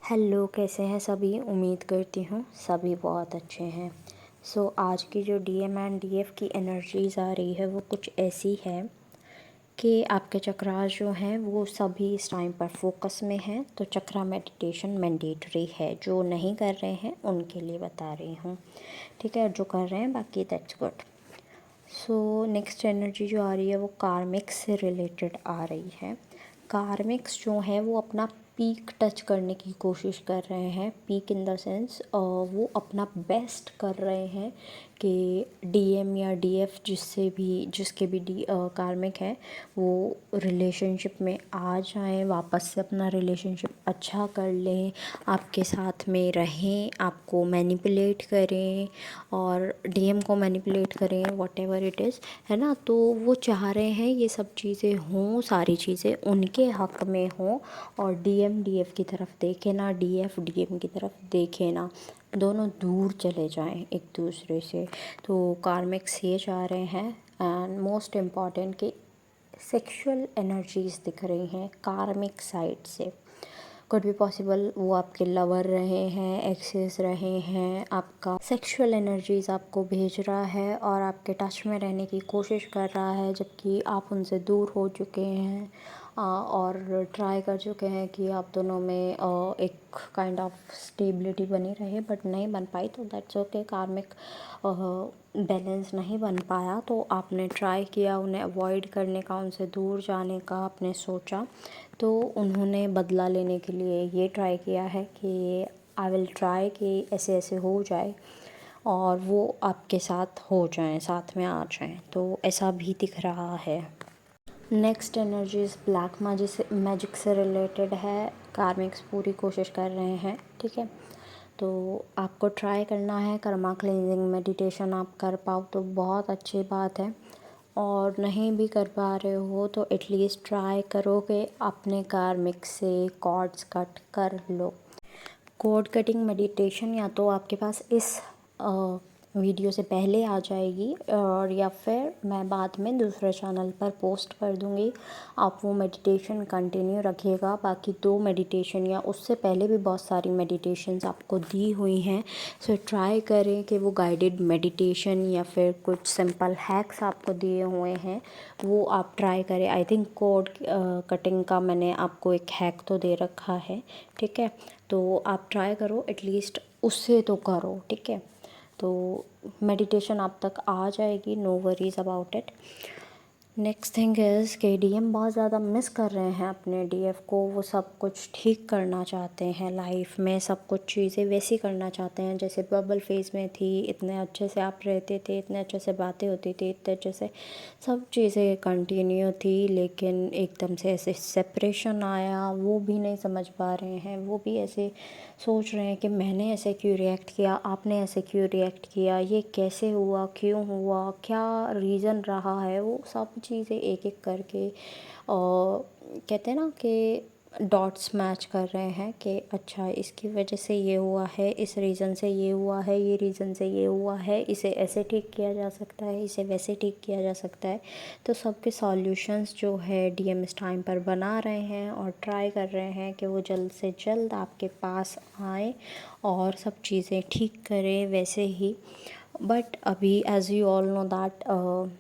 Hello, कैसे हैं सभी। उम्मीद करती हूँ सभी बहुत अच्छे हैं। आज की जो डीएम एंड डीएफ की एनर्जीज़ आ रही है वो कुछ ऐसी है कि आपके चक्रास जो हैं वो सभी इस टाइम पर फोकस में हैं। तो चक्रा मेडिटेशन मैंडेटरी है, जो नहीं कर रहे हैं उनके लिए बता रही हूँ, ठीक है। जो कर रहे हैं बाकी दैट्स गुड। नेक्स्ट एनर्जी जो आ रही है वो कार्मिक्स से रिलेटेड आ रही है। कार्मिक्स जो हैं वो अपना पीक टच करने की कोशिश कर रहे हैं। पीक इन द सेंस वो अपना बेस्ट कर रहे हैं कि डीएम या डीएफ जिसके भी कार्मिक है वो रिलेशनशिप में आ जाएं, वापस से अपना रिलेशनशिप अच्छा कर लें, आपके साथ में रहें, आपको मैनिपुलेट करें और डीएम को मैनिपुलेट करें, व्हाटएवर इट इज़, है ना। तो वो चाह रहे हैं ये सब चीज़ें हों, सारी चीज़ें उनके हक़ में हों और डीएम डीएफ की तरफ देखे ना, डीएफ डीएम की तरफ देखे ना, दोनों दूर चले जाएं एक दूसरे से। तो कार्मिक्स ये चाह रहे हैं। एंड मोस्ट इम्पॉर्टेंट कि सेक्सुअल एनर्जीज़ दिख रही हैं कार्मिक साइड से। कुड बी पॉसिबल वो आपके लवर रहे हैं, एक्सेस रहे हैं, आपका सेक्सुअल एनर्जीज़ आपको भेज रहा है और आपके टच में रहने की कोशिश कर रहा है, जबकि आप उनसे दूर हो चुके हैं और ट्राई कर चुके हैं कि आप दोनों में एक काइंड ऑफ स्टेबिलिटी बनी रहे, बट नहीं बन पाई। तो दैट्स ओके, कार्मिक बैलेंस नहीं बन पाया तो आपने ट्राई किया उन्हें अवॉइड करने का, उनसे दूर जाने का आपने सोचा। तो उन्होंने बदला लेने के लिए ये ट्राई किया है कि आई विल ट्राई कि ऐसे ऐसे हो जाए और वो आपके साथ हो जाएं, साथ में आ जाएं। तो ऐसा भी दिख रहा है। नेक्स्ट एनर्जीज ब्लैक मैजिक से रिलेटेड है। कार्मिक्स पूरी कोशिश कर रहे हैं, ठीक है। तो आपको ट्राई करना है कर्मा क्लींजिंग मेडिटेशन। आप कर पाओ तो बहुत अच्छी बात है, और नहीं भी कर पा रहे हो तो एटलीस्ट ट्राई करो कि अपने कार्मिक से कॉर्ड्स कट कर लो। कॉर्ड कटिंग मेडिटेशन या तो आपके पास इस वीडियो से पहले आ जाएगी और या फिर मैं बाद में दूसरे चैनल पर पोस्ट कर दूँगी। आप वो मेडिटेशन कंटिन्यू रखिएगा। बाकी 2 मेडिटेशन या उससे पहले भी बहुत सारी मेडिटेशंस आपको दी हुई हैं। ट्राई करें कि वो गाइडेड मेडिटेशन या फिर कुछ सिंपल हैक्स आपको दिए हुए हैं वो आप ट्राई करें। आई थिंक कॉर्ड कटिंग का मैंने आपको एक हैक तो दे रखा है, ठीक है। तो आप ट्राई करो, एटलीस्ट उससे तो करो, ठीक है। तो मेडिटेशन आप तक आ जाएगी, no worries about it. Next thing is के डीएम बहुत ज़्यादा मिस कर रहे हैं अपने डीएफ को। वो सब कुछ ठीक करना चाहते हैं लाइफ में, सब कुछ चीज़ें वैसी करना चाहते हैं जैसे बबल फेज़ में थी। इतने अच्छे से आप रहते थे, इतने अच्छे से बातें होती थी, इतने अच्छे से सब चीज़ें कंटिन्यू थी, लेकिन एकदम से ऐसे सेपरेशन आया। वो भी नहीं समझ पा रहे हैं, वो भी ऐसे सोच रहे हैं कि मैंने ऐसे क्यों रिएक्ट किया, आपने ऐसे क्यों रिएक्ट किया, ये कैसे हुआ, क्यों हुआ, क्या रीज़न रहा है। वो सब चीज़ें एक एक करके कहते हैं ना कि डॉट्स मैच कर रहे हैं कि अच्छा इसकी वजह से ये हुआ है, इस रीज़न से ये हुआ है, ये रीज़न से ये हुआ है, इसे ऐसे ठीक किया जा सकता है, इसे वैसे ठीक किया जा सकता है। तो सबके सॉल्यूशंस जो है डीएम इस टाइम पर बना रहे हैं और ट्राई कर रहे हैं कि वो जल्द से जल्द आपके पास आए और सब चीज़ें ठीक करें वैसे ही। बट अभी as you all know that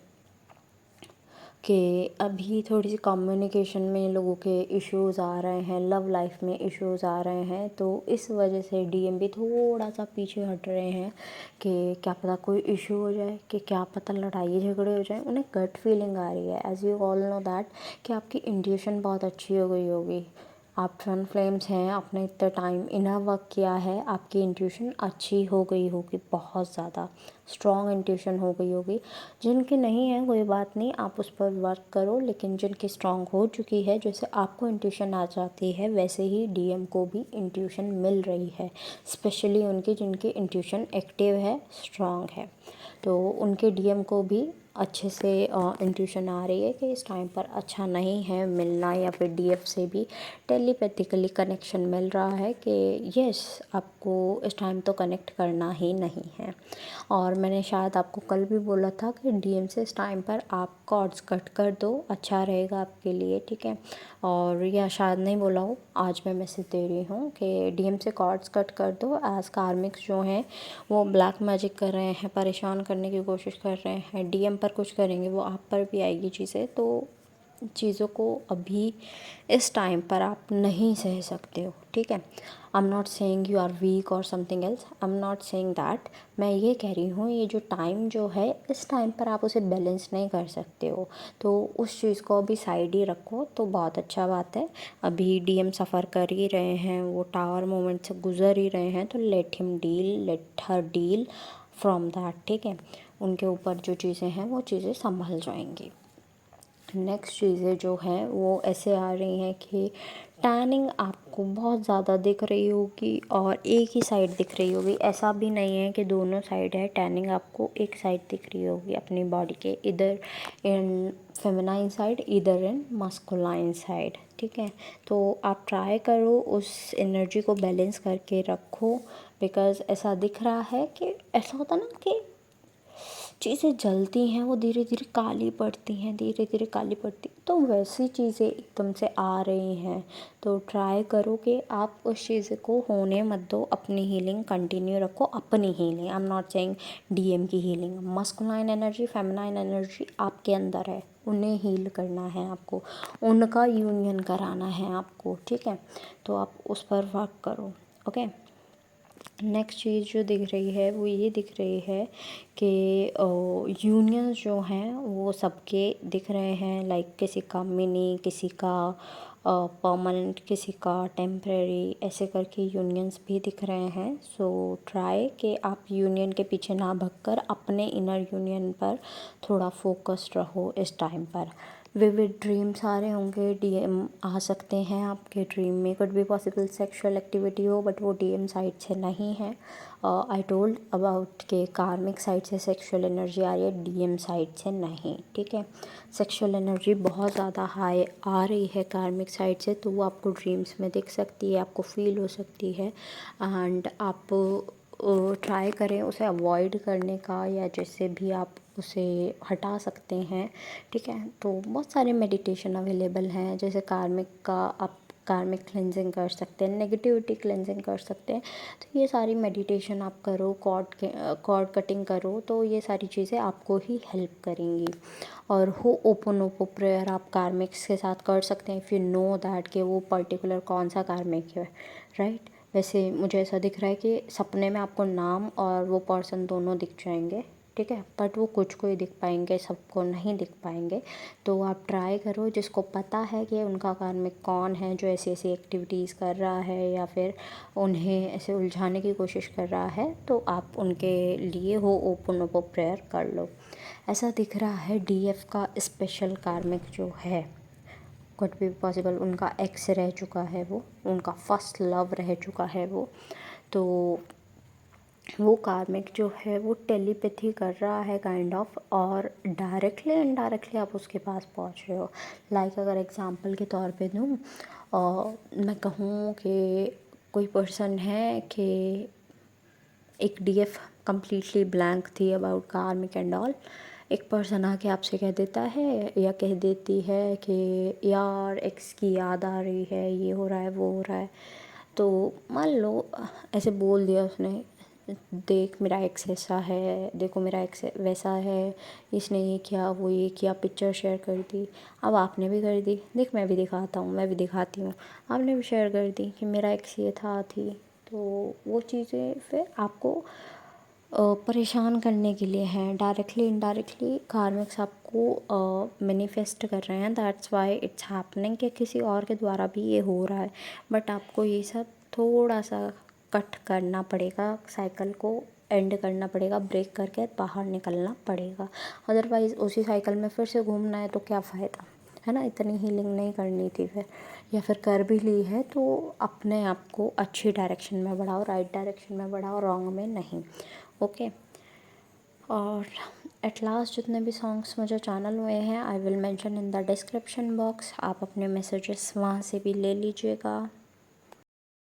कि अभी थोड़ी सी कम्युनिकेशन में लोगों के इश्यूज़ आ रहे हैं, लव लाइफ में इश्यूज़ आ रहे हैं। तो इस वजह से डीएम भी थोड़ा सा पीछे हट रहे हैं कि क्या पता कोई इशू हो जाए, कि क्या पता लड़ाई झगड़े हो जाए। उन्हें गट फीलिंग आ रही है, as you all know that, कि आपकी इंट्यूशन बहुत अच्छी हो गई होगी। आप ट्विन फ्लेम्स हैं, आपने इतना टाइम इनर वर्क किया है, आपकी इंट्यूशन अच्छी हो गई होगी, बहुत ज़्यादा स्ट्रॉन्ग इंट्यूशन हो गई होगी। जिनकी नहीं है कोई बात नहीं, आप उस पर वर्क करो, लेकिन जिनकी स्ट्रॉन्ग हो चुकी है, जैसे आपको इंट्यूशन आ जाती है वैसे ही डीएम को भी इंट्यूशन मिल रही है। स्पेशली उनकी जिनकी इंट्यूशन एक्टिव है, स्ट्रॉन्ग है, तो उनके डीएम को भी अच्छे से इंट्यूशन आ रही है कि इस टाइम पर अच्छा नहीं है मिलना, या फिर डीएफ से भी टेलीपैथिकली कनेक्शन मिल रहा है कि यस आपको इस टाइम तो कनेक्ट करना ही नहीं है। और मैंने शायद आपको कल भी बोला था कि डीएम से इस टाइम पर आप कॉर्ड्स कट कर दो, अच्छा रहेगा आपके लिए, ठीक है। और या शायद नहीं बोला हो, आज मैं मैसेज दे रही हूँ कि डीएम से कॉर्ड्स कट कर दो। एज कार्मिक्स जो हैं वो ब्लैक मैजिक कर रहे हैं, परेशान करने की कोशिश कर रहे हैं, डीएम पर कुछ करेंगे, वो आप पर भी आएगी चीज़ें। तो चीज़ों को अभी इस टाइम पर आप नहीं सह सकते हो, ठीक है। I am not saying you are weak और something else, I am not saying that. मैं ये कह रही हूँ ये जो टाइम जो है इस टाइम पर आप उसे बैलेंस नहीं कर सकते हो, तो उस चीज़ को अभी साइड ही रखो तो बहुत अच्छा बात है। अभी डीएम सफ़र कर ही रहे हैं, वो टावर मोमेंट से गुजर ही रहे हैं, तो let him deal, let her deal from that, ठीक है। उनके ऊपर जो चीज़ें हैं वो चीज़ें संभल जाएंगी। नेक्स्ट चीज़ें जो हैं वो ऐसे आ रही हैं कि टैनिंग आपको बहुत ज़्यादा दिख रही होगी और एक ही साइड दिख रही होगी। ऐसा भी नहीं है कि दोनों साइड है, टैनिंग आपको एक साइड दिख रही होगी अपनी बॉडी के, इधर इन फेमिनाइन साइड, इधर इन मस्कुलाइन साइड, ठीक है। तो आप ट्राई करो उस एनर्जी को बैलेंस करके रखो, बिकॉज़ ऐसा दिख रहा है कि ऐसा होता ना कि चीज़ें जलती हैं, वो धीरे धीरे काली पड़ती हैं, धीरे धीरे काली पड़ती, तो वैसी चीज़ें एकदम से आ रही हैं। तो ट्राई करो कि आप उस चीज़ को होने मत दो, अपनी हीलिंग कंटिन्यू रखो, अपनी healing. I am not saying DM की healing. Masculine energy, feminine energy आपके अंदर है, उन्हें हील करना है आपको, उनका यूनियन कराना है आपको, ठीक है। तो आप उस पर वर्क करो, ओके। नेक्स्ट चीज़ जो दिख रही है वो ये दिख रही है कि यूनियंस जो हैं वो सबके दिख रहे हैं, लाइक किसी का मिनी, किसी का परमानेंट, किसी का टेम्परेरी, ऐसे करके यूनियंस भी दिख रहे हैं। सो ट्राई कि आप यूनियन के पीछे ना भगकर अपने इनर यूनियन पर थोड़ा फोकस्ड रहो इस टाइम पर। विविड ड्रीम्स आ रहे होंगे, डीएम आ सकते हैं आपके ड्रीम में, कुड भी पॉसिबल सेक्सुअल एक्टिविटी हो, बट वो डीएम साइड से नहीं है। आई टोल्ड अबाउट के कार्मिक साइड से सेक्सुअल एनर्जी आ रही है, डीएम साइड से नहीं, ठीक है। सेक्सुअल एनर्जी बहुत ज़्यादा हाई आ रही है कार्मिक साइड से, तो वो आपको ड्रीम्स में दिख सकती है, आपको फील हो सकती है। एंड आप ट्राई करें उसे अवॉइड करने का, या जैसे भी आप उसे हटा सकते हैं, ठीक है। तो बहुत सारे मेडिटेशन अवेलेबल हैं, जैसे कार्मिक का आप कार्मिक क्लेंजिंग कर सकते हैं, नेगेटिविटी क्लेंजिंग कर सकते हैं। तो ये सारी मेडिटेशन आप करो, कॉर्ड कटिंग करो, तो ये सारी चीज़ें आपको ही हेल्प करेंगी। और हो ओपो प्रेयर आप कार्मिक्स के साथ कर सकते हैं, इफ़ यू नो दैट कि वो पर्टिकुलर कौन सा कार्मिक है, राइट। वैसे मुझे ऐसा दिख रहा है कि सपने में आपको नाम और वो पर्सन दोनों दिख जाएंगे, ठीक है, बट वो कुछ को ही दिख पाएंगे, सबको नहीं दिख पाएंगे। तो आप ट्राई करो, जिसको पता है कि उनका कार्मिक कौन है जो ऐसी ऐसी एक्टिविटीज़ कर रहा है या फिर उन्हें ऐसे उलझाने की कोशिश कर रहा है, तो आप उनके लिए हो ओपन प्रेयर कर लो। ऐसा दिख रहा है डीएफ का स्पेशल कार्मिक जो है, कुड भी पॉसिबल उनका एक्स रह चुका है, वो उनका फर्स्ट लव रह चुका है तो वो कार्मिक जो है वो टेलीपैथी कर रहा है काइंड ऑफ, और डायरेक्टली इनडायरेक्टली आप उसके पास पहुंच रहे हो। लाइक अगर एग्जांपल के तौर पे दूँ, मैं कहूँ कि कोई पर्सन है कि एक डीएफ कम्प्लीटली ब्लैंक थी अबाउट कार्मिक एंड ऑल, एक पर्सन आके आपसे कह देता है या कह देती है कि यार एक्स की याद आ रही है, ये हो रहा है, वो हो रहा है। तो मान लो ऐसे बोल दिया उसने, देख मेरा एक्स ऐसा है, देखो मेरा एक्स वैसा है, इसने ये किया, वो ये किया, पिक्चर शेयर कर दी। अब आपने भी कर दी, देख मैं भी दिखाता हूँ, मैं भी दिखाती हूँ, आपने भी शेयर कर दी कि मेरा एक्स ये था थी। तो वो चीज़ें फिर आपको परेशान करने के लिए हैं, डायरेक्टली इनडायरेक्टली कार्मिक्स आपको मैनिफेस्ट कर रहे हैं, दैट्स वाई इट्स हैपनिंग कि किसी और के द्वारा भी ये हो रहा है। बट आपको ये सब थोड़ा सा कट करना पड़ेगा, साइकिल को एंड करना पड़ेगा, ब्रेक करके बाहर निकलना पड़ेगा। अदरवाइज़ उसी साइकिल में फिर से घूमना है तो क्या फ़ायदा, है ना। इतनी हीलिंग नहीं करनी थी फिर, या फिर कर भी ली है तो अपने आप को अच्छी डायरेक्शन में बढ़ाओ, राइट डायरेक्शन में बढ़ाओ, रॉन्ग में नहीं, ओके। और एट लास्ट जितने भी सॉन्ग्स मुझे चैनल हुए हैं I will mention in the description box, आप अपने मैसेजेस वहाँ से भी ले लीजिएगा।